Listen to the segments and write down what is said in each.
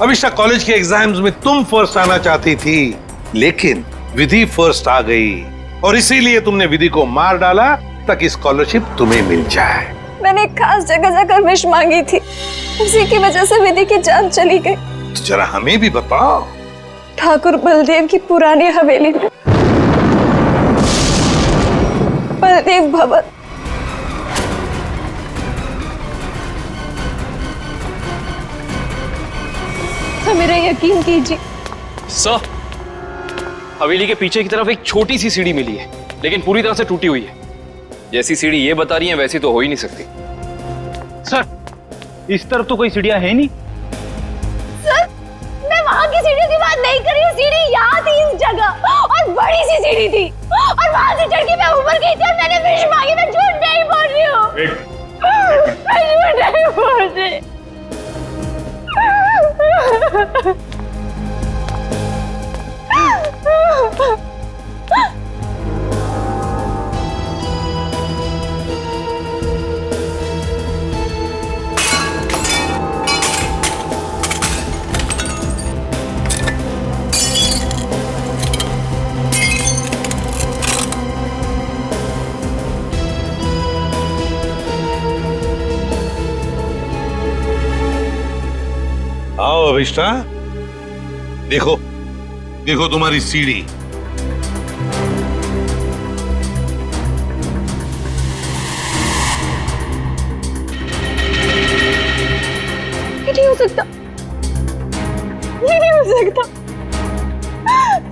अभिष्टा, college के exams में तुम फर्स्ट आना चाहती थी, लेकिन विधि फर्स्ट आ गई और इसीलिए तुमने विधि को मार डाला ताकि स्कॉलरशिप तुम्हें मिल जाए। मैंने एक खास जगह जाकर विश मांगी थी, उसी की वजह से विधि की जान चली गई। तो जरा हमें भी बताओ। ठाकुर बलदेव की पुरानी हवेली में, बलदेव भवन। तो मेरा यकीन कीजिए सर, हवेली के पीछे की तरफ एक छोटी सी सीढ़ी मिली है, लेकिन पूरी तरह से टूटी हुई है। जैसी सीढ़ी ये बता रही है वैसी तो हो ही नहीं सकती। सर, इस तरफ तो कोई सीढ़ियां है नहीं। सर, मैं वहाँ की सीढ़ी की बात नहीं कर रही हूँ। सीढ़ी यहाँ थी इस जगह, और बड़ी सी सीढ़ी थी, और वहाँ से चढ़ के मैं ऊपर गई थी और मैंने विश मांगी। मैं झूठ नहीं बोल रही हूँ। मैं झूठ नहीं बोल रही। आओ अभिष्टा, देखो देखो तुम्हारी सीढ़ी। ये नहीं हो सकता, ये नहीं हो सकता।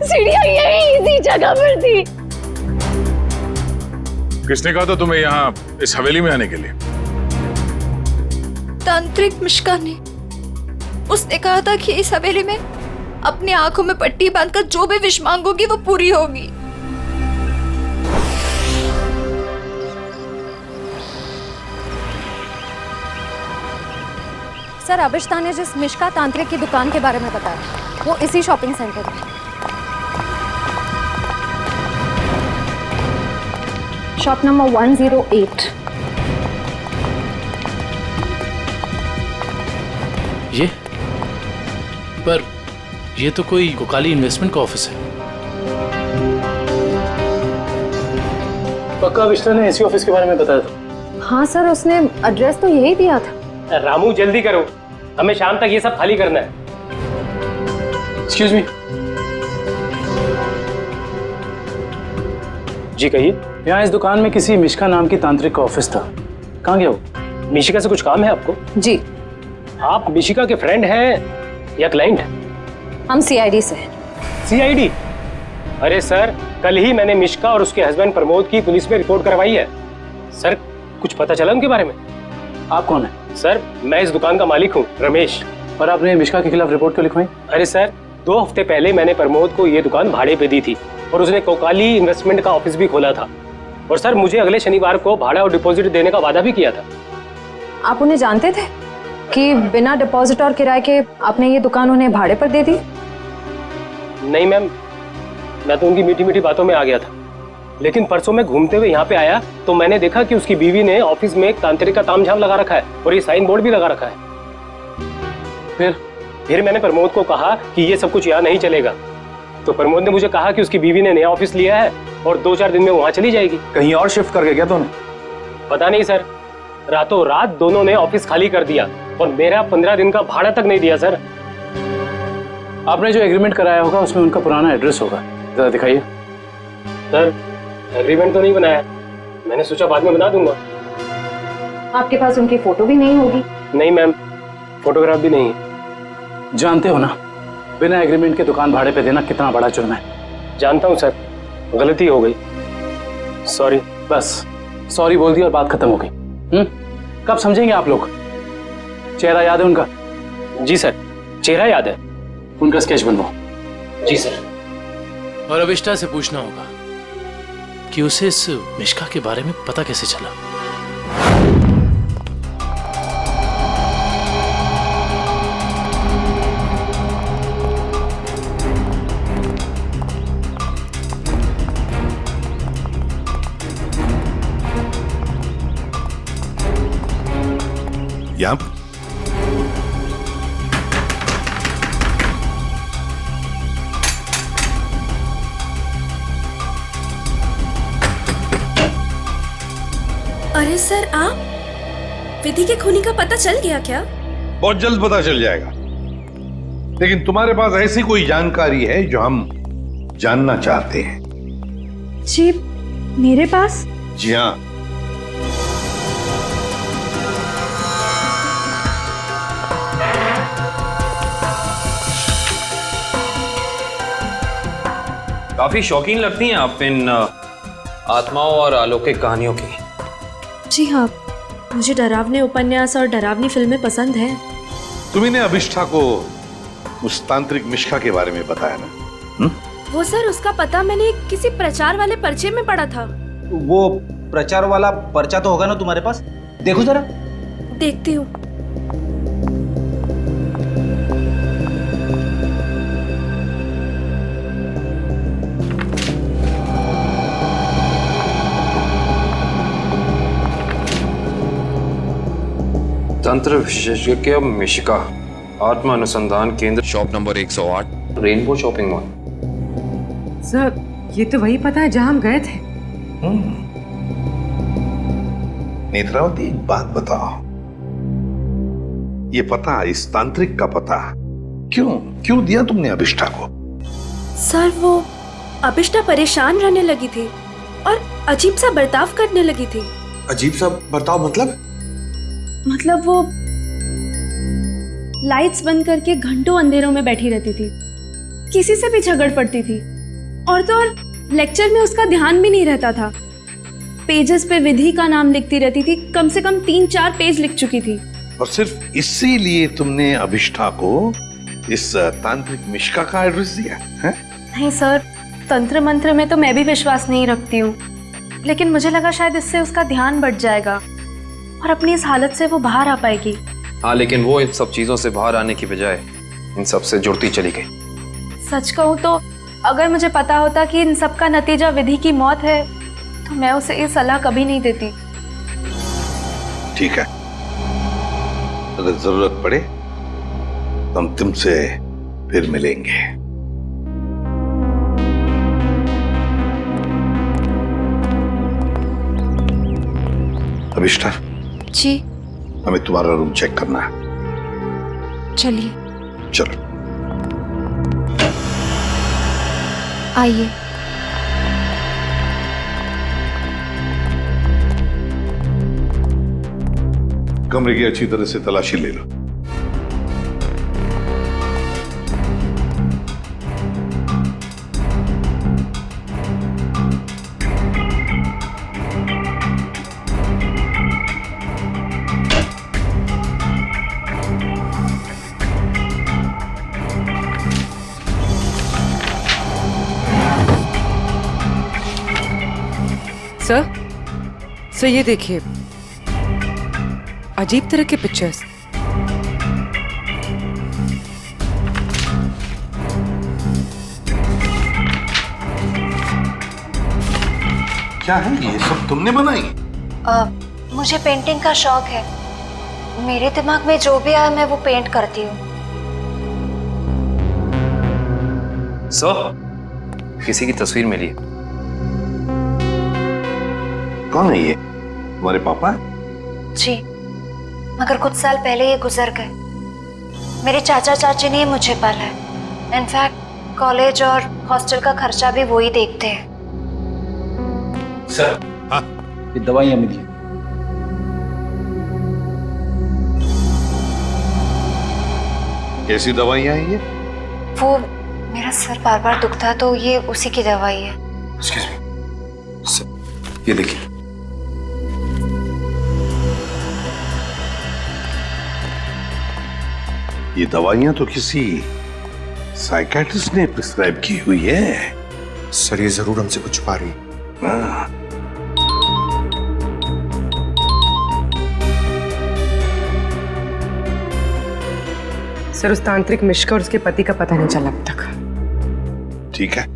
सीढ़ियाँ यही इसी जगह पर थी। किसने कहा था तुम्हें यहाँ इस हवेली में आने के लिए? तांत्रिक मिश्का ने। उसने कहा था कि इस हवेली में अपनी आंखों में पट्टी बांधकर जो भी विश मांगोगी वो पूरी होगी। सर, अभिष्टा ने जिस मिश्का तांत्रिक की दुकान के बारे में बताया, वो इसी शॉपिंग सेंटर में, शॉप नंबर 108। ये पर ये तो कोई कोकाली इन्वेस्टमेंट का ऑफिस है। पक्का अभिष्टा ने इसी ऑफिस के बारे में बताया था। हाँ सर, उसने एड्रेस तो यही दिया था। रामू जल्दी करो, हमें शाम तक ये सब खाली करना है। Excuse me. जी कहिए। यहाँ इस दुकान में किसी मिशिका नाम की तांत्रिक का ऑफिस था, कहाँ गया वो? मिशिका से कुछ काम है आपको? जी। आप मिशिका के फ्रेंड हैं या क्लाइंट? हम सीआईडी से हैं। सीआईडी? अरे सर, कल ही मैंने मिशिका और उसके हस्बैंड प्रमोद की पुलिस में रिपोर्ट करवाई है। सर, कुछ पता चला उनके बारे में? आप कौन है? सर, मैं इस दुकान का मालिक हूँ, रमेश। और आपने मिशिका के खिलाफ रिपोर्ट क्यों लिखवाई? अरे सर, 2 हफ्ते पहले मैंने प्रमोद को ये दुकान भाड़े पे दी थी और उसने कोकाली इन्वेस्टमेंट का ऑफिस भी खोला था। और सर, मुझे अगले शनिवार को भाड़ा और डिपॉजिट देने का वादा भी किया था। आप उन्हें जानते थे कि बिना डिपॉजिट और किराए के आपने ये दुकान उन्हें भाड़े पर दे दी? नहीं मैम, मैं तो उनकी मीठी मीठी बातों में आ गया था, लेकिन परसों मैं घूमते हुए यहाँ पे आया तो मैंने देखा कि उसकी बीवी ने ऑफिस में एक तांत्रिक का तामझाम लगा रखा है और ये साइन बोर्ड भी लगा रखा है। फिर मैंने प्रमोद को कहा कि ये सब कुछ यहाँ नहीं चलेगा, तो प्रमोद ने मुझे कहा कि उसकी बीवी ने नया ऑफिस लिया है और 2-4 दिन में वहाँ चली जाएगी। कहीं और शिफ्ट करके क्या दोनों? पता नहीं सर, रातों रात दोनों ने ऑफिस खाली कर दिया और मेरा 15 दिन का भाड़ा तक नहीं दिया। सर, आपने जो एग्रीमेंट कराया होगा उसमें उनका पुराना एड्रेस होगा, जरा दिखाइए। सर, एग्रीमेंट तो नहीं बनाया, मैंने सोचा बाद में बना दूंगा। आपके पास उनकी फोटो भी नहीं होगी? नहीं मैम, फोटोग्राफ भी नहीं है। जानते हो ना, बिना एग्रीमेंट के दुकान भाड़े पे देना कितना बड़ा जुर्म है। जानता हूँ सर, गलती हो गई, सॉरी। बस सॉरी बोल दी और बात खत्म हो गई। कब समझेंगे आप लोग? चेहरा याद है उनका? जी सर, चेहरा याद है। उनका स्केच बनवाओ। जी सर। और अभिष्टा से पूछना होगा कि उसे इस मिशिका के बारे में पता कैसे चला। सर आप विधि के खूनी का पता चल गया क्या? बहुत जल्द पता चल जाएगा, लेकिन तुम्हारे पास ऐसी कोई जानकारी है जो हम जानना चाहते हैं? जी मेरे पास? जी हाँ। काफी शौकीन लगती हैं आप इन आत्माओं और अलौकिक कहानियों की। जी हाँ, मुझे डरावने उपन्यास और डरावनी फिल्में पसंद हैं। तुम्ही ने अभिष्ठा को उस तांत्रिक मिश्का के बारे में बताया ना? वो सर, उसका पता मैंने किसी प्रचार वाले पर्चे में पढ़ा था। वो प्रचार वाला पर्चा तो होगा ना तुम्हारे पास? देखो जरा। देखती हूँ। तंत्र विशेषज्ञ मिशिका, आत्मा अनुसंधान केंद्र, shop number 108, rainbow shopping mall. Sir ये तो वही पता है जहाँ हम गए थे। नेत्रावती, एक बात बताओ, ये पता, इस तांत्रिक का पता क्यों दिया तुमने अभिष्ठा को? सर वो अभिष्ठा परेशान रहने लगी थी और अजीब सा बर्ताव करने लगी थी। अजीब सा बर्ताव मतलब वो लाइट्स बंद करके घंटों अंधेरों में बैठी रहती थी, किसी से भी झगड़ पड़ती थी, और तो और लेक्चर में उसका ध्यान भी नहीं रहता था। पेजेस पे विधि का नाम लिखती रहती थी, कम से कम 3-4 पेज लिख चुकी थी। और सिर्फ इसीलिए तुमने अभिष्ठा को इस तांत्रिक मिश्का का एड्रेस दिया है? नहीं सर, तंत्र मंत्र में तो मैं भी विश्वास नहीं रखती हूँ, लेकिन मुझे लगा शायद इससे उसका ध्यान बढ़ जाएगा और अपनी इस हालत से वो बाहर आ पाएगी। हाँ, लेकिन वो इन सब चीजों से बाहर आने की बजाय इन सब से जुड़ती चली गई। सच कहूँ तो अगर मुझे पता होता कि इन सब का नतीजा विधि की मौत है, तो मैं उसे ये सलाह कभी नहीं देती। ठीक है, अगर जरूरत पड़े तो हम तुमसे फिर मिलेंगे। अभिष्ठा जी हमें तुम्हारा रूम चेक करना है। चलिए। चलो आइए। कमरे की अच्छी तरह से तलाशी ले लो। सर ये देखिए, अजीब तरह के पिक्चर्स। क्या है ये सब तुमने बनाई? मुझे पेंटिंग का शौक है, मेरे दिमाग में जो भी आया मैं वो पेंट करती हूँ। सर, किसी की तस्वीर मिली है। कौन है ये? तुम्हारे पापा? जी, मगर कुछ साल पहले ये गुजर गए। मेरे चाचा चाची ने मुझे पाला है। इनफैक्ट कॉलेज और हॉस्टल का खर्चा भी वो ही देखते हैं। सर, हाँ, ये दवाइयां मिली। कैसी दवाइयां हैं ये? वो मेरा सर बार बार दुखता है तो ये उसी की दवाई है। Excuse me. सर, ये देखिए। ये दवाइयां तो किसी साइकियाट्रिस्ट ने प्रिस्क्राइब की हुई है। सर, ये जरूर हमसे कुछ छुपा रही है। हाँ। सर, उस तांत्रिक मिश्का और उसके पति का पता नहीं चला अब तक। ठीक है,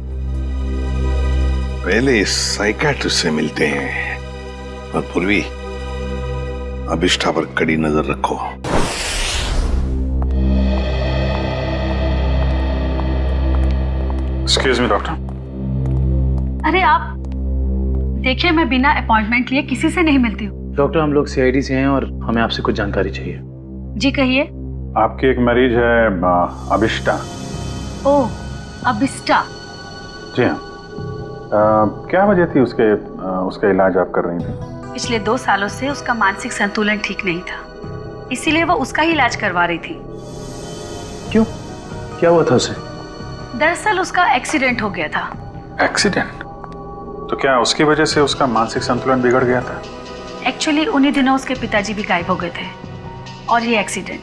पहले इस साइकियाट्रिस्ट से मिलते हैं और पूर्वी अभिष्ठा पर कड़ी नजर रखो। Excuse me doctor. अरे आप देखिए, मैं बिना अपॉइंटमेंट लिए किसी से नहीं मिलती हूँ। डॉक्टर, हम लोग सीआईडी से हैं और हमें आपसे कुछ जानकारी चाहिए। जी कहिए। आपकी एक मरीज है अभिष्टा। ओह, अभिष्टा। जी हाँ। क्या वजह थी उसका इलाज आप कर रही थी? पिछले 2 सालों से उसका मानसिक संतुलन ठीक नहीं था, इसीलिए वो उसका ही इलाज करवा रही थी। क्यों, क्या हुआ था उसे? दरअसल उसका एक्सीडेंट हो गया था। एक्सीडेंट? तो क्या उसकी वजह से उसका मानसिक संतुलन बिगड़ गया था? एक्चुअली उन्हीं दिनों उसके पिताजी भी गायब हो गए थे और ये एक्सीडेंट,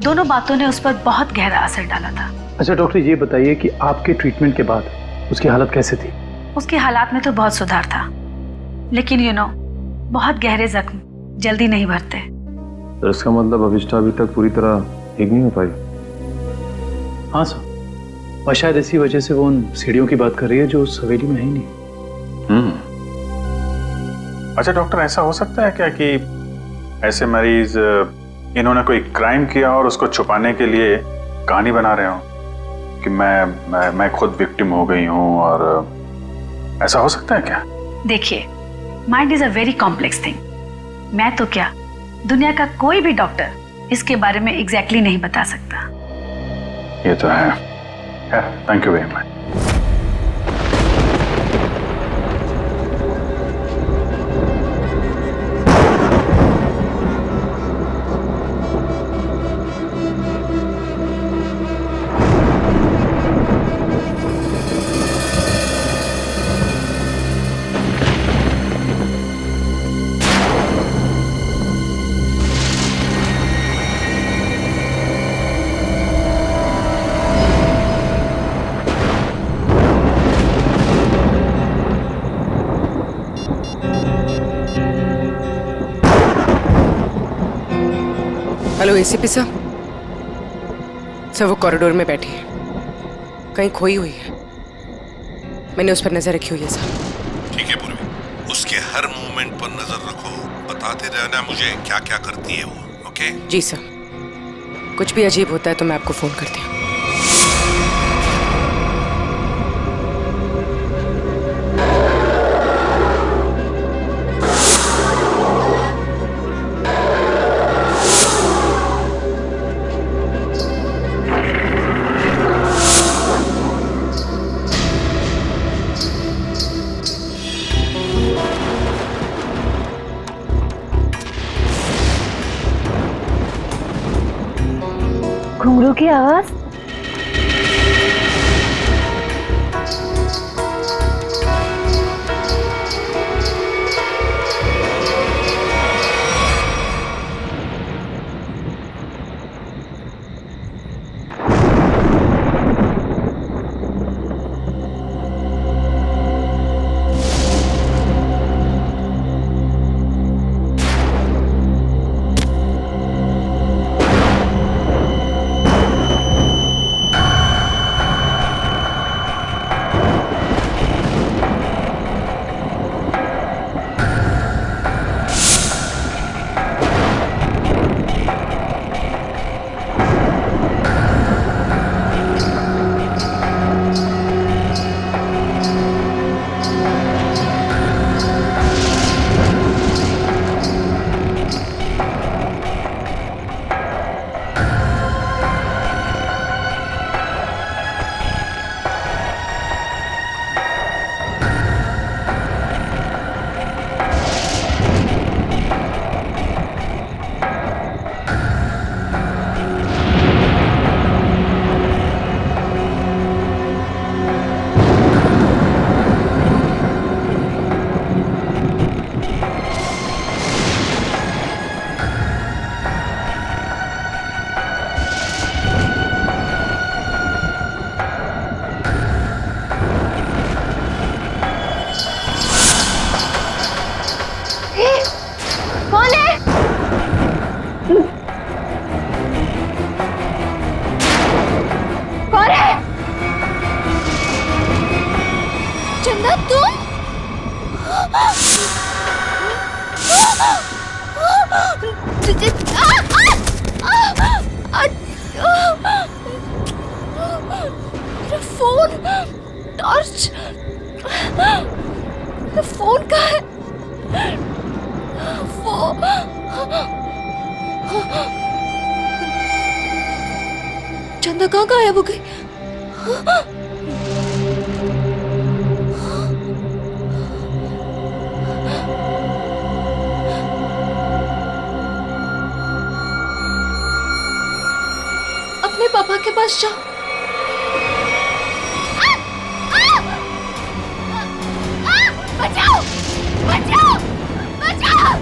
दोनों बातों ने उस पर बहुत गहरा असर डाला था। अच्छा डॉक्टर, ये बताइए कि आपके ट्रीटमेंट के बाद उसकी हालत कैसे थी? उसकी हालात में तो बहुत सुधार था, लेकिन बहुत गहरे जख्म जल्दी नहीं भरते। तो इसका मतलब अभिष्टा अभी तक पूरी तरह ठीक नहीं हो पाई? हाँ सर, और शायद इसी वजह से वो उन सीढ़ियों की बात कर रही है जो उस हवेली में है ही नहीं। अच्छा डॉक्टर, ऐसा हो सकता है क्या कि ऐसे मरीज इन्होंने कोई क्राइम किया और उसको छुपाने के लिए कहानी बना रहे हो कि मैं खुद विक्टिम हो गई हूँ, और ऐसा हो सकता है क्या? देखिए, mind is a very complex thing. मैं तो क्या, दुनिया का कोई भी डॉक्टर इसके बारे में एग्जैक्टली नहीं बता सकता। ये तो है। Thank you very much. Hello ACP साहब। सर, वो कॉरिडोर में बैठी है, कहीं खोई हुई है। मैंने उस पर नजर रखी हुई है सर। ठीक है पूर्वी, उसके हर मूवमेंट पर नजर रखो, बताते रहना मुझे क्या क्या करती है वो। ओके? जी सर, कुछ भी अजीब होता है तो मैं आपको फोन करती हूँ। घुंघरू की आवाज। कौन है? कौन है? चंदा, तुम? मेरा फोन, टॉर्च, फोन कहाँ है? वो चंदा कहाँ गायब हो गई? अपने पापा के पास जाओ। बचाओ बचाओ बचाओ!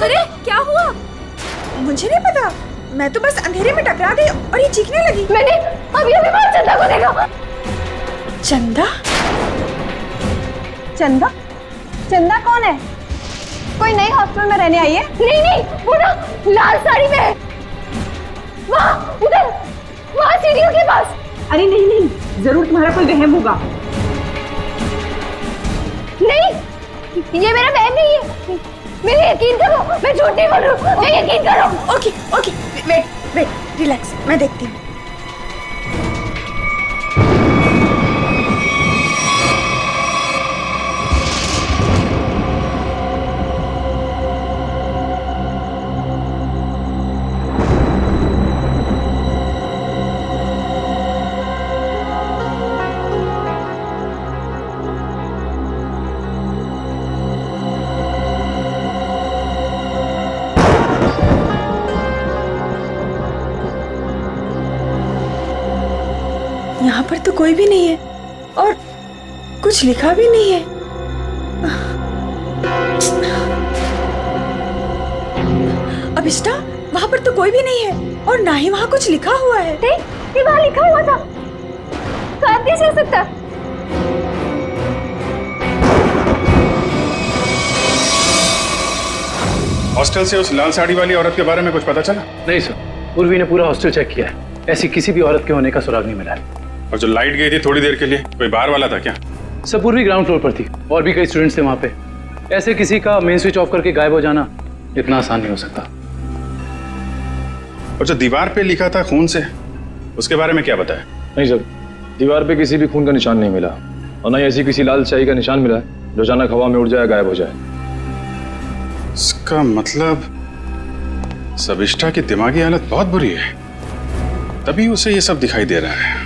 अरे क्या हुआ? मुझे नहीं पता, मैं तो बस अंधेरे में टकरा गई और ये चीखने लगी। मैंने अभी अभी बाहर चंदा को देखा। चंदा? चंदा? चंदा कौन है? कोई नई हॉस्टल में रहने आई है? नहीं नहीं, वो ना लाल साड़ी में है, वहाँ उधर, वहाँ सीढ़ियों के पास। अरे नहीं नहीं, जरूर तुम्हारा कोई वहम होगा। नहीं, ये मेरा बहन नहीं है, मेरे यकीन करो, मैं झूठ नहीं बोल रही हूँ, मैं यकीन करो। Okay okay, wait wait, relax, मैं देखती हूँ। यहाँ पर तो कोई भी नहीं है और कुछ लिखा भी नहीं है। अभिष्टा, वहाँ पर तो कोई भी नहीं है और ना ही वहाँ कुछ लिखा हुआ है। ये वहाँ लिखा हुआ था, साथ कैसे हो सकता? हॉस्टल से उस लाल साड़ी वाली औरत के बारे में कुछ पता चला? नहीं सर, पूर्वी ने पूरा हॉस्टल चेक किया है, ऐसी किसी भी औरत के होने का सुराग नहीं मिला है। और जो लाइट गई थी थोड़ी देर के लिए, कोई बाहर वाला था क्या? सब पूर्वी ग्राउंड फ्लोर पर थी और भी कई स्टूडेंट्स थे वहाँ पे। ऐसे किसी का मेन स्विच ऑफ करके गायब हो जाना इतना आसान नहीं हो सकता। और जो दीवार पे लिखा था खून से, उसके बारे में क्या बताया? नहीं सर, दीवार पे किसी भी खून का निशान नहीं मिला और न ही ऐसी किसी लाल स्याही का निशान मिला है जो अचानक हवा में उड़ जाए, गायब हो जाए। इसका मतलब सबिष्टा की दिमागी हालत बहुत बुरी है, तभी उसे ये सब दिखाई दे रहा है।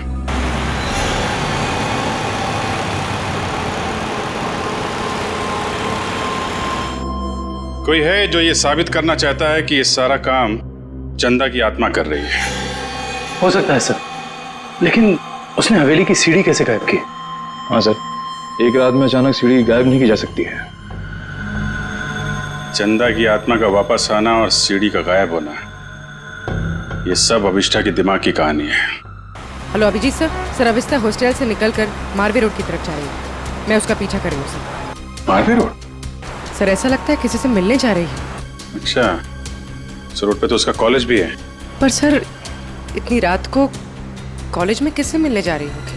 कोई है जो ये साबित करना चाहता है कि ये सारा काम चंदा की आत्मा कर रही है। हो सकता है सर, लेकिन उसने हवेली की सीढ़ी कैसे गायब की? हाँ सर, एक रात में अचानक सीढ़ी गायब नहीं की जा सकती है। चंदा की आत्मा का वापस आना और सीढ़ी का गायब होना, ये सब अभिष्टा की दिमाग की कहानी है। हेलो अभिजीत सर, अभिष्टा हॉस्टल से निकलकर मारवे रोड की तरफ जा रही है। मैं उसका पीछा कर रही हूँ सर। मारवे रोड? सर ऐसा लगता है किसी से मिलने जा रही है। अच्छा, इस रोड पे तो उसका कॉलेज भी है। पर सर इतनी रात को कॉलेज में किससे मिलने जा रही होगी?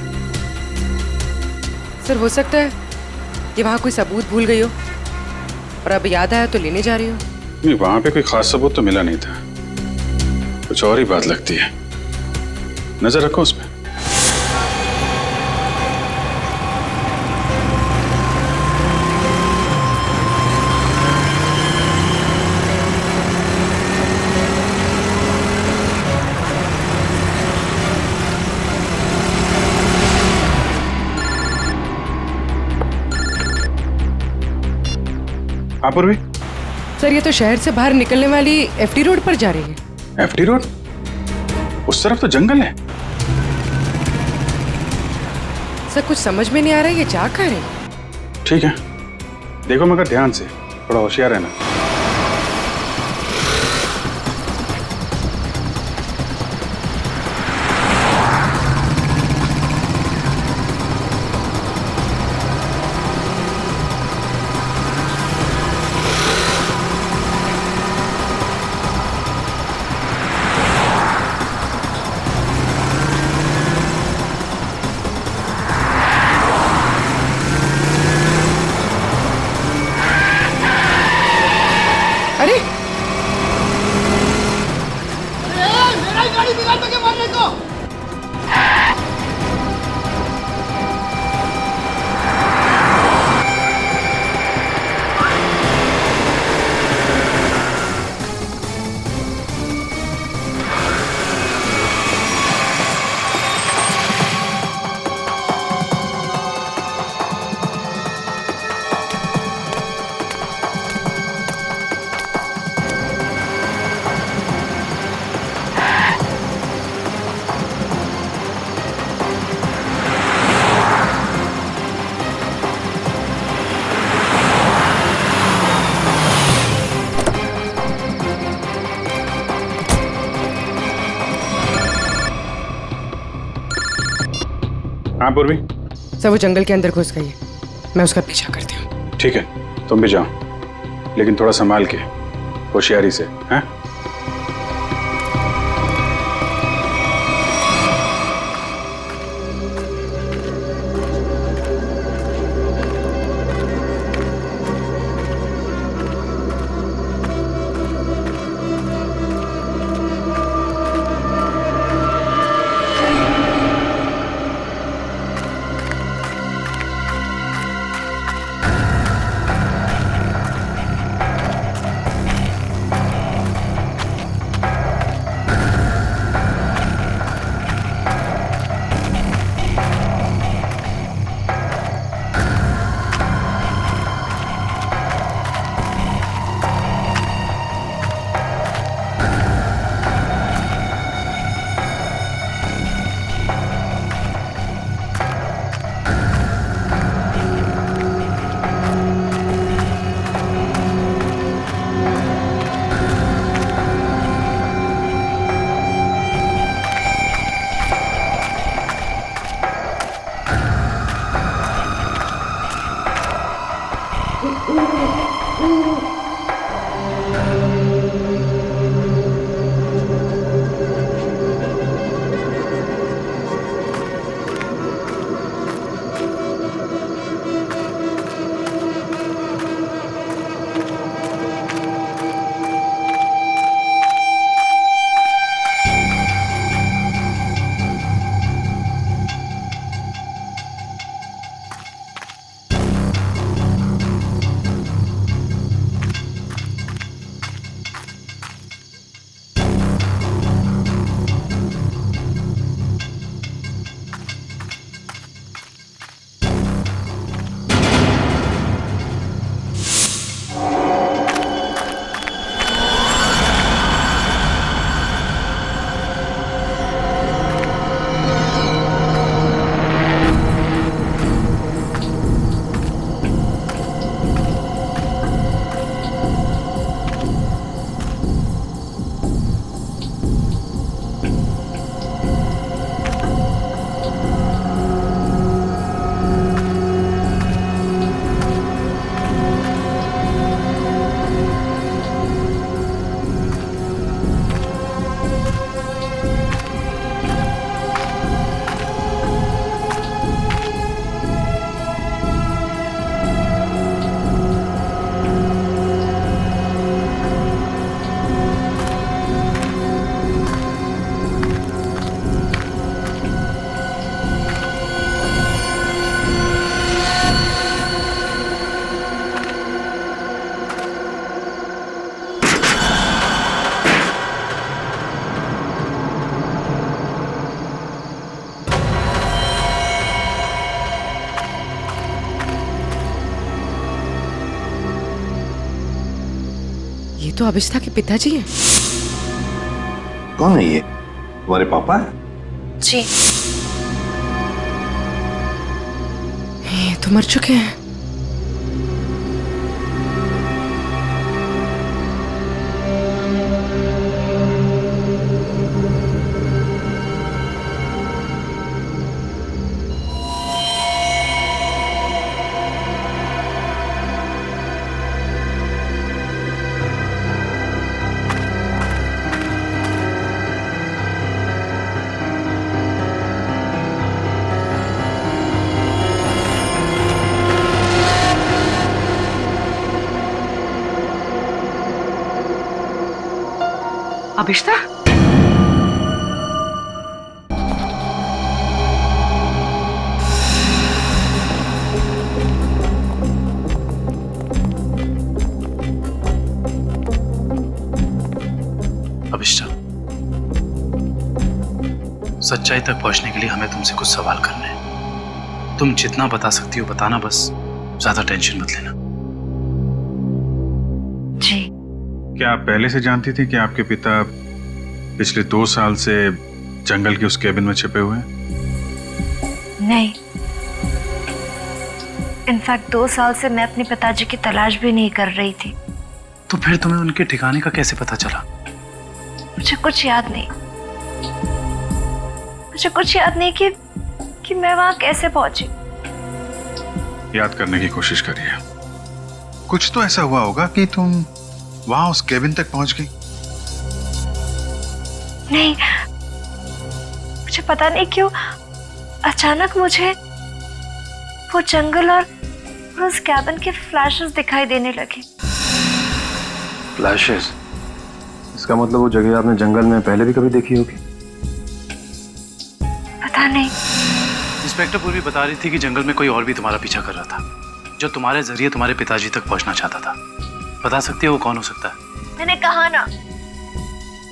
सर हो सकता है कि वहाँ कोई सबूत भूल गई हो और अब याद आया तो लेने जा रही हो। नहीं, वहाँ पे कोई खास सबूत तो मिला नहीं था, कुछ और ही बात लगती है। नजर रखो उस पर। पूर्वी, सर ये तो शहर से बाहर निकलने वाली एफडी रोड पर जा रही है। FD road? उस तरफ तो जंगल है। सर कुछ समझ में नहीं आ रहा है, ये जा कहाँ रही है? ठीक है, देखो मगर ध्यान से, थोड़ा होशियार रहना। हाँ पूर्वी। सर वो जंगल के अंदर घुस गई है, मैं उसका पीछा करती हूँ। ठीक है, तुम भी जाओ, लेकिन थोड़ा संभाल के, होशियारी से, हैं? ये तो अभिष्ठा के पिताजी हैं। कौन है ये? तुम्हारे पापा है? जी। ये तो मर चुके हैं। अभिष्ठा? अभिष्ठा, सच्चाई तक पहुंचने के लिए हमें तुमसे कुछ सवाल करने हैं। तुम जितना बता सकती हो बताना, बस ज्यादा टेंशन मत लेना। जी। क्या आप पहले से जानती थी कि आपके पिता पिछले 2 साल से जंगल के उस केबिन में छिपे हुए हैं? नहीं, इनफैक्ट 2 साल से मैं अपने पिताजी की तलाश भी नहीं कर रही थी। तो फिर तुम्हें उनके ठिकाने का कैसे पता चला? मुझे कुछ याद नहीं, मुझे कुछ याद नहीं कि कि मैं वहां कैसे पहुंची। याद करने की कोशिश करिए। कुछ तो ऐसा हुआ होगा कि तुम वहां उस केबिन तक पहुंच गई। नहीं, मुझे पता नहीं क्यों अचानक मुझे वो जंगल और उस कैबिन के फ्लैशेस दिखाई देने लगे। फ्लैशेस? इसका मतलब वो जगह आपने जंगल में पहले भी कभी देखी होगी। पता नहीं। इंस्पेक्टर पूर्वी बता रही थी कि जंगल में कोई और भी तुम्हारा पीछा कर रहा था, जो तुम्हारे जरिए तुम्हारे पिताजी तक पहुंचना चाहता था। बता सकती है वो कौन हो सकता है? मैंने कहा ना,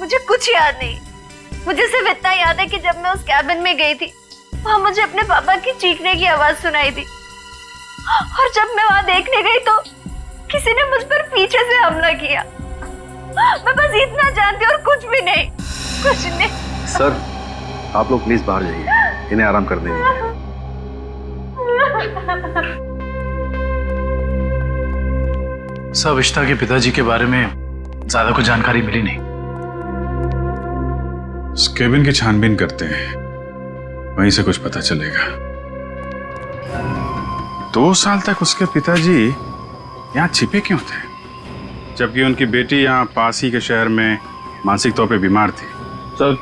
मुझे कुछ याद नहीं। मुझे सिर्फ इतना याद है कि जब मैं उस कैबिन में गई थी, वहां मुझे अपने पापा की चीखने की आवाज सुनाई दी, और जब मैं वहां देखने गई तो किसी ने मुझ पर पीछे से हमला किया। मैं बस इतना जानती हूँ और कुछ भी नहीं, कुछ नहीं। सर, आप लोग प्लीज बाहर जाइए, इन्हें आराम करने दीजिए। सर, अभिष्टा के पिताजी के बारे में ज्यादा कुछ जानकारी मिली नहीं। उस केबिन की छानबीन करते हैं, वहीं से कुछ पता चलेगा। 2 साल तक उसके पिताजी यहाँ छिपे क्यों थे, जबकि उनकी बेटी यहाँ पास ही के शहर में मानसिक तौर पे बीमार थी? सर,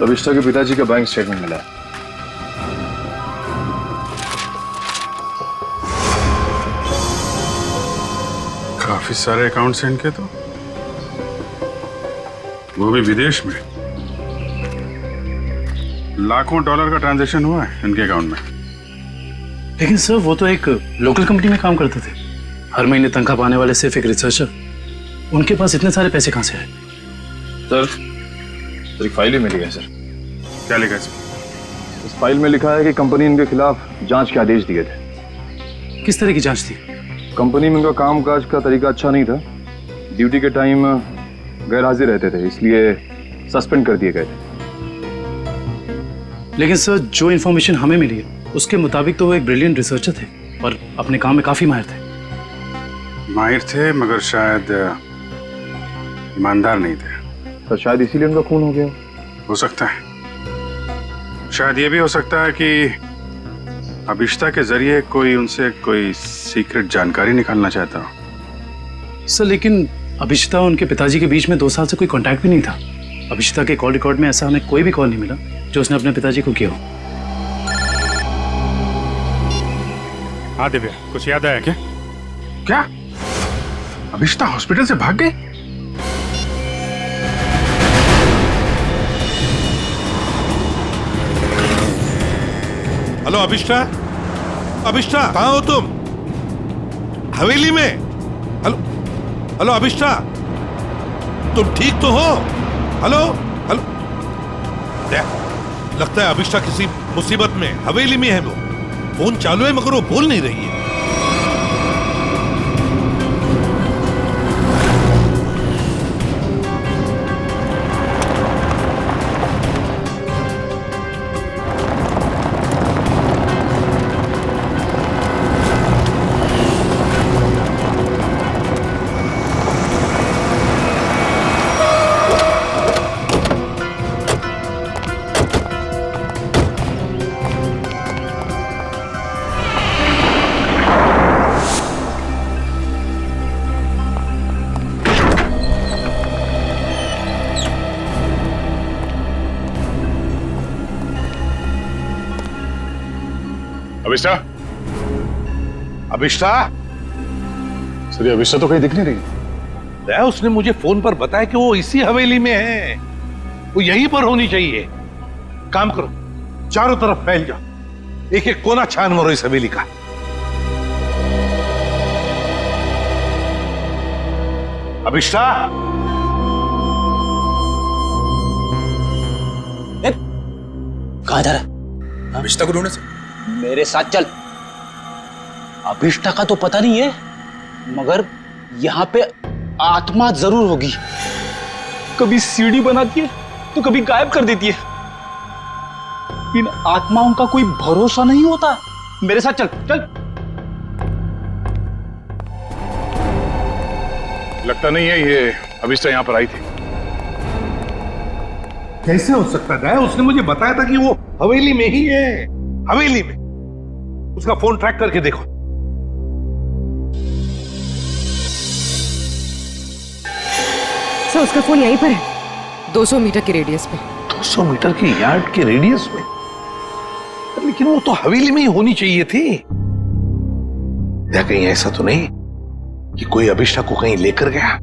अभिष्टा के पिताजी का बैंक स्टेटमेंट मिला है। काफी सारे अकाउंट्स हैं इनके तो, वो भी विदेश में। लाखों डॉलर का ट्रांजैक्शन हुआ है इनके अकाउंट में। लेकिन सर, वो तो एक लोकल कंपनी में काम करते थे, हर महीने तनख्वाह पाने वाले सिर्फ एक रिसर्चर। उनके पास इतने सारे पैसे कहां से आए? सर, एक फाइल ही मिली है। सर, क्या लिखा है इसमें? इस फाइल में लिखा है कि कंपनी इनके खिलाफ जांच के आदेश दिए थे। किस तरह की जांच थी? कंपनी में इनका कामकाज का तरीका अच्छा नहीं था, ड्यूटी के टाइम गैर हाजिर रहते थे, इसलिए सस्पेंड कर दिए गए थे। लेकिन सर, जो इन्फॉर्मेशन हमें मिली है उसके मुताबिक तो वो एक ब्रिलियंट रिसर्चर थे और अपने काम में काफी माहिर थे। माहिर थे, मगर शायद ईमानदार नहीं थे। सर, शायद इसीलिए उनका खून हो गया। हो सकता है। शायद ये भी हो सकता है कि अभिष्टा के जरिए कोई उनसे कोई सीक्रेट जानकारी निकालना चाहता हो। सर, लेकिन अभिष्टा और उनके पिताजी के बीच में 2 साल से कोई कांटेक्ट भी नहीं था। अभिष्टा के कॉल रिकॉर्ड में ऐसा हमें कोई भी कॉल नहीं मिला जो उसने अपने पिताजी को किया हो। हाँ दिव्या, कुछ याद आया क्या? क्या अभिष्टा हॉस्पिटल से भाग गई? हेलो अभिष्टा, अभिष्टा कहाँ हो तुम? हवेली में? हेलो हेलो अभिष्टा, तुम ठीक तो हो? हेलो हेलो, लगता है अभिष्टा किसी मुसीबत में हवेली में है। वो फोन चालू है मगर वो बोल नहीं रही है। अभिष्टा, अभिष्टा? सर, अभिष्टा तो कहीं दिख नहीं रही। उसने मुझे फोन पर बताया कि वो इसी हवेली में है, वो यहीं पर होनी चाहिए। काम करो, चारों तरफ फैल जाओ, एक एक कोना छान मारो इस हवेली का। अभिष्टा? कहाँ जा रहा है? अभिष्टा को ढूंढने से। मेरे साथ चल। अभिष्टा का तो पता नहीं है, मगर यहाँ पे आत्मा जरूर होगी। कभी सीढ़ी बनाती है तो कभी गायब कर देती है। इन आत्माओं का कोई भरोसा नहीं होता। मेरे साथ चल चल। लगता नहीं है ये अभिष्टा यहाँ पर आई थी। कैसे हो सकता है? उसने मुझे बताया था कि वो हवेली में ही है। हवेली में। उसका फोन ट्रैक करके देखो। सर उसका फोन यहीं पर है, 200 मीटर के रेडियस पे। 200 मीटर के यार्ड के रेडियस में? लेकिन वो तो हवेली में ही होनी चाहिए थी। या कहीं ऐसा तो नहीं कि कोई अभिष्ठा को कहीं लेकर गया?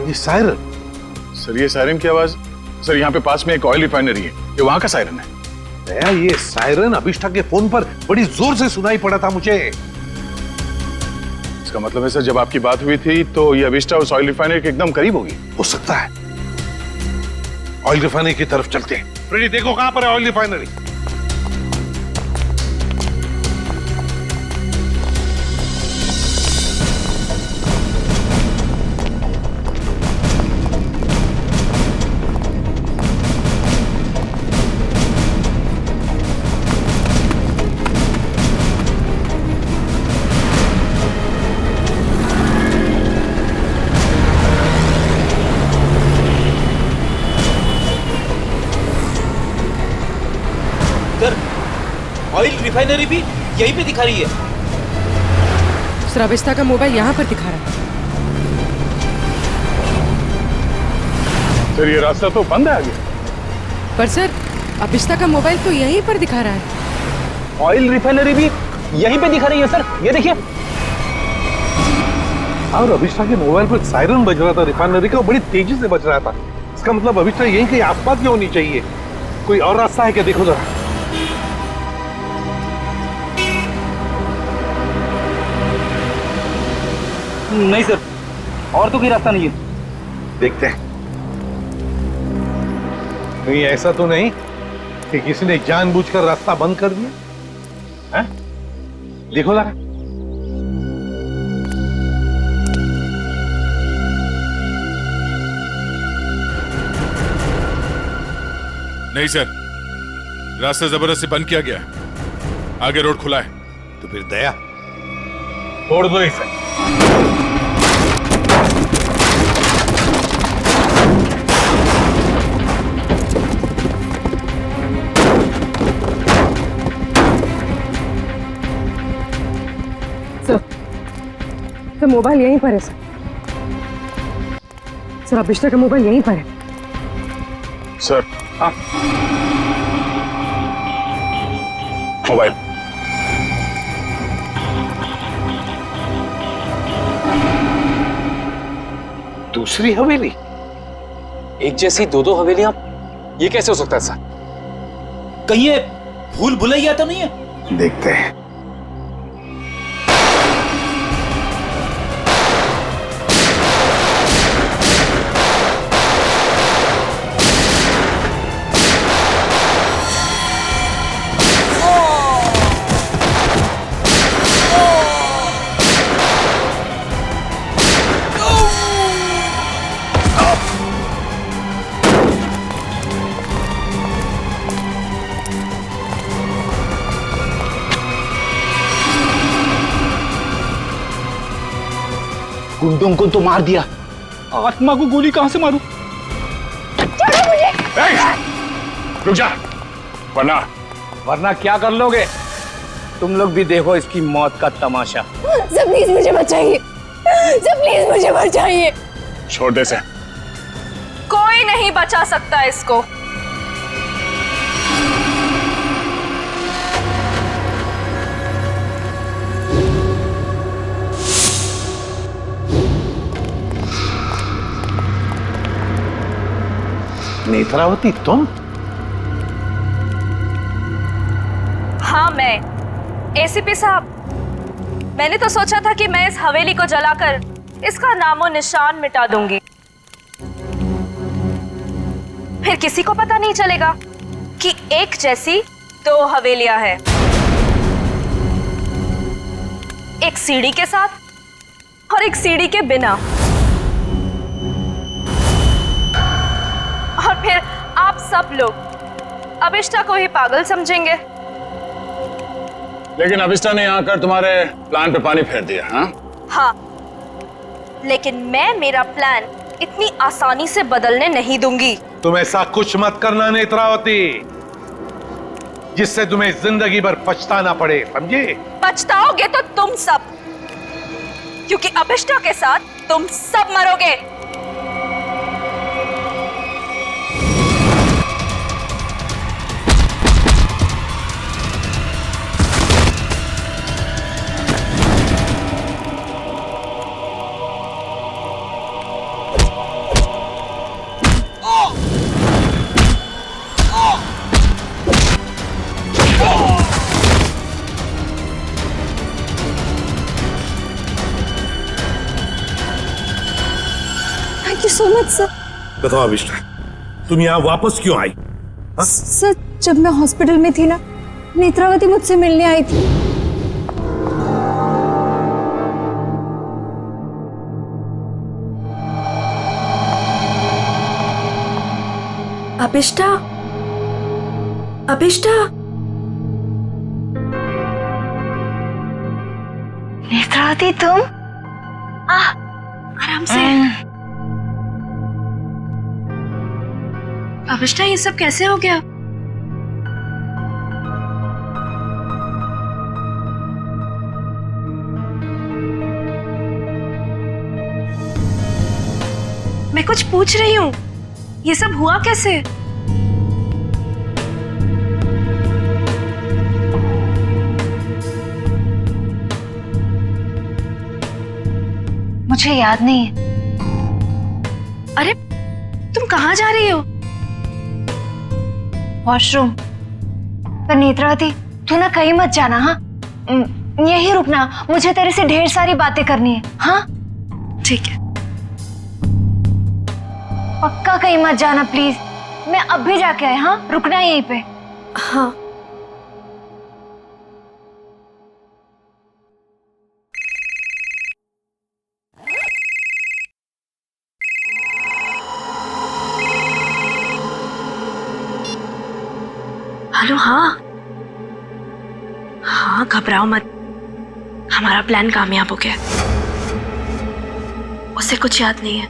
ये सायरन। सर ये सायरन की आवाज, सर यहाँ पे पास में एक ऑयल रिफाइनरी है, ये वहां का सायरन है। दया, ये सायरन अभिष्ठा के फोन पर बड़ी जोर से सुनाई पड़ा था मुझे। इसका मतलब है सर जब आपकी बात हुई थी तो ये अभिष्ठा उस ऑयल रिफाइनरी के एकदम करीब होगी। हो सकता है। ऑयल रिफाइनरी की तरफ चलते हैं। फ्रेडी देखो कहां पर है ऑयल रिफाइनरी। ऑयल रिफाइनरी भी यहीं पे दिखा रही है। सर अभिष्ठा का मोबाइल यहाँ पर दिखा रहा है। सर ये रास्ता तो बंद है आगे। पर सर अभिष्ठा का मोबाइल तो यहीं पर दिखा रहा है। ऑयल रिफाइनरी भी यहीं पे दिखा रही है सर, ये देखिए। और अभिष्ठा के मोबाइल पर सायरन बज रहा था रिफाइनरी का, बड़ी तेजी से बज रहा था। इसका मतलब अभिष्ठा यहीं कहीं आसपास की होनी चाहिए। कोई और रास्ता है क्या? देखो जरा। नहीं सर, और तो कोई रास्ता नहीं है। देखते हैं। कहीं ऐसा तो नहीं कि किसी ने जानबूझकर रास्ता बंद कर दिया है? देखो जरा। नहीं सर, रास्ता जबरदस्ती बंद किया गया, आगे रोड खुला है। तो फिर दया छोड़ दो इसे। सर मोबाइल यहीं पर है सर। सर अभिष्ठा का मोबाइल यहीं पर है। सर हाँ, मोबाइल। दूसरी हवेली? एक जैसी दो हवेलियां, ये कैसे हो सकता है सर? कहीं ये भूल भुलैया तो नहीं है? देखते हैं। गुंडों को तो मार दिया, आत्मा को गोली कहां से मारूं? रुक जा, वरना क्या कर लोगे? तुम लोग भी देखो इसकी मौत का तमाशा। सर प्लीज मुझे बचाइए, सर प्लीज मुझे बचाइए। छोड़ दे से। कोई नहीं बचा सकता इसको। नेत्रावती तुम? हाँ मैं। एसीपी साहब, मैंने तो सोचा था कि मैं इस हवेली को जलाकर इसका नामो निशान मिटा दूंगी, फिर किसी को पता नहीं चलेगा कि एक जैसी दो हवेलियां हैं, एक सीढ़ी के साथ और एक सीढ़ी के बिना। और फिर आप सब लोग अभिष्ठा को ही पागल समझेंगे। लेकिन अभिष्ठा ने यहाँ आकर तुम्हारे प्लान पे पानी फेर दिया। हाँ हाँ, लेकिन मैं मेरा प्लान इतनी आसानी से बदलने नहीं दूंगी। तुम ऐसा कुछ मत करना नेत्रावती, जिससे तुम्हें जिंदगी भर पछताना पड़े, समझे? पछताओगे तो तुम सब, क्योंकि अभिष्टा के साथ तुम सब मरोगे। Thank you so much sir. बताओ अभिष्टा, तुम यहाँ वापस क्यों आई? सर, जब मैं हॉस्पिटल में थी ना, नेत्रावती मुझसे मिलने आई थी। अभिष्टा, अभिष्टा, नेत्रावती तुम? आराम से। अभिष्टा, ये सब कैसे हो गया? मैं कुछ पूछ रही हूँ, ये सब हुआ कैसे? मुझे याद नहीं है। अरे, तुम कहाँ जा रही हो? वॉशरूम। पर नेत्रावती, तू ना कहीं मत जाना, हाँ? यहीं रुकना, मुझे तेरे से ढेर सारी बातें करनी है। हाँ ठीक है। पक्का कहीं मत जाना प्लीज। मैं अब भी जाके आए। हाँ, रुकना यहीं पे। हाँ। हेलो। हाँ हाँ, घबराओ मत, हमारा प्लान कामयाब हो गया। उसे कुछ याद नहीं है।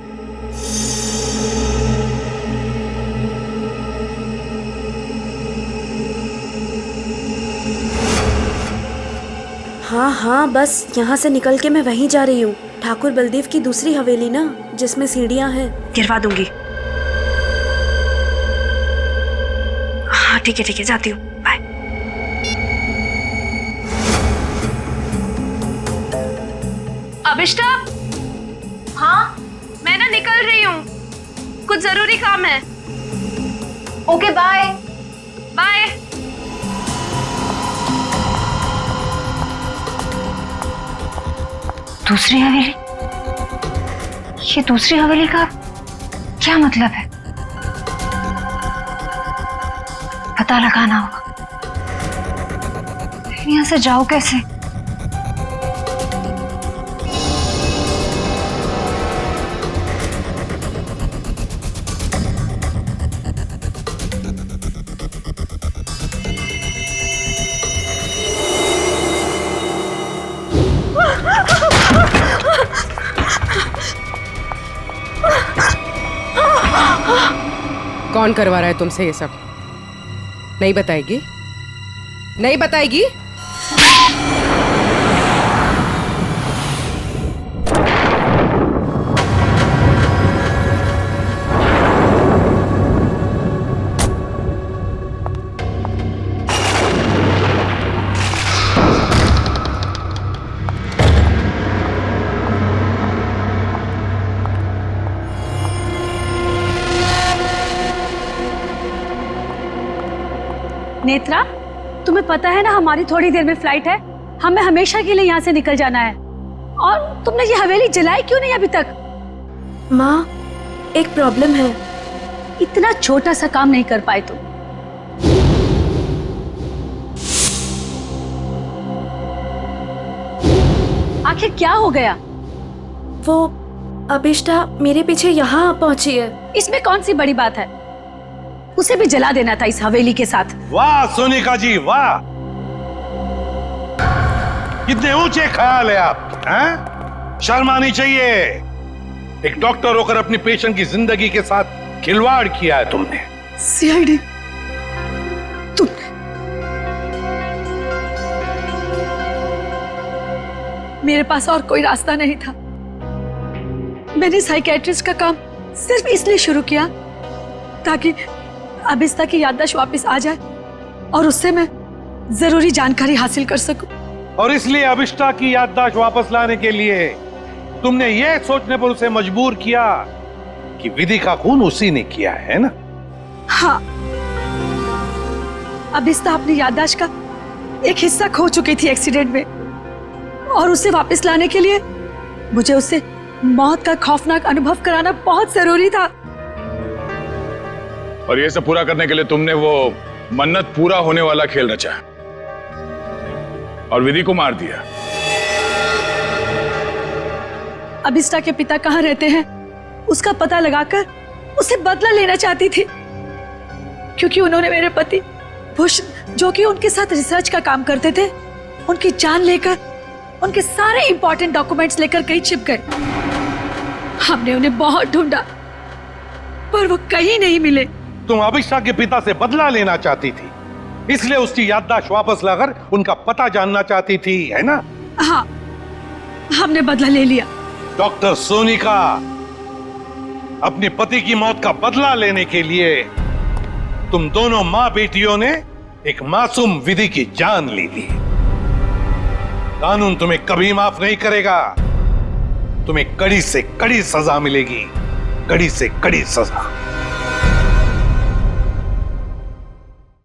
हाँ हाँ, बस यहाँ से निकल के मैं वहीं जा रही हूँ, ठाकुर बलदेव की दूसरी हवेली ना, जिसमें सीढ़ियाँ हैं। गिरवा दूंगी। हाँ ठीक है, जाती हूँ। बाय। अभिष्टा। हाँ, मैं ना निकल रही हूँ, कुछ जरूरी काम है। Okay, bye. बाय। दूसरी हवेली? ये दूसरी हवेली का क्या मतलब है? पता लगाना होगा। यहाँ से जाओ कैसे? कौन करवा रहा है तुमसे ये सब? नहीं बताएगी? नहीं बताएगी? नेत्रा, तुम्हें पता है ना हमारी थोड़ी देर में फ्लाइट है, हमें हमेशा के लिए यहाँ से निकल जाना है। और तुमने ये हवेली जलाई क्यों नहीं अभी तक? माँ, एक प्रॉब्लम है। इतना छोटा सा काम नहीं कर पाए तुम। आखिर क्या हो गया? वो अभिष्टा मेरे पीछे यहाँ पहुंची है। इसमें कौन सी बड़ी बात है? उसे भी जला देना था इस हवेली के साथ। वाह सोनिका जी, वाह, कितने ऊंचे ख्याल है आप, हैं? शर्म आनी चाहिए। एक डॉक्टर होकर अपनी पेशेंट की जिंदगी के साथ खिलवाड़ किया है तुमने। सीआईडी, मेरे पास और कोई रास्ता नहीं था। मैंने साइकेट्रिस्ट का काम सिर्फ इसलिए शुरू किया ताकि अबिस्ता की याददाश्त वापस आ जाए और उससे मैं जरूरी जानकारी हासिल कर सकूं। और इसलिए अबिस्ता की याददाश्त वापस लाने के लिए तुमने यह सोचने पर उसे मजबूर किया कि विधि का खून उसी ने किया है ना? हाँ, अबिस्ता अपनी याददाश्त का एक हिस्सा खो चुकी थी एक्सीडेंट में, और उसे वापस लाने के लिए मुझे उससे मौत का खौफनाक अनुभव कराना बहुत जरूरी था। और ये सब पूरा करने के लिए तुमने वो मन्नत पूरा होने वाला खेल रचा और विधि को मार दिया। अबिस्ता के पिता कहाँ रहते हैं उसका पता लगाकर उसे बदला लेना चाहती थी, क्योंकि उन्होंने मेरे पति बुश, जो कि उनके साथ रिसर्च का काम करते थे, उनकी जान लेकर उनके सारे इंपॉर्टेंट डॉक्यूमेंट्स लेकर कहीं छिप गए। हमने उन्हें बहुत ढूंढा पर वो कहीं नहीं मिले। तुम अबिस्ता के पिता से बदला लेना चाहती थी, इसलिए उसकी याददाश्त वापस लाकर उनका पता जानना चाहती थी, है ना? हाँ, हमने बदला ले लिया। डॉक्टर सोनिका, अपने पति की मौत का बदला लेने के लिए तुम दोनों मां बेटियों ने एक मासूम विधि की जान ले ली। कानून तुम्हें कभी माफ नहीं करेगा। तुम्हें कड़ी से कड़ी सजा मिलेगी, कड़ी से कड़ी सजा।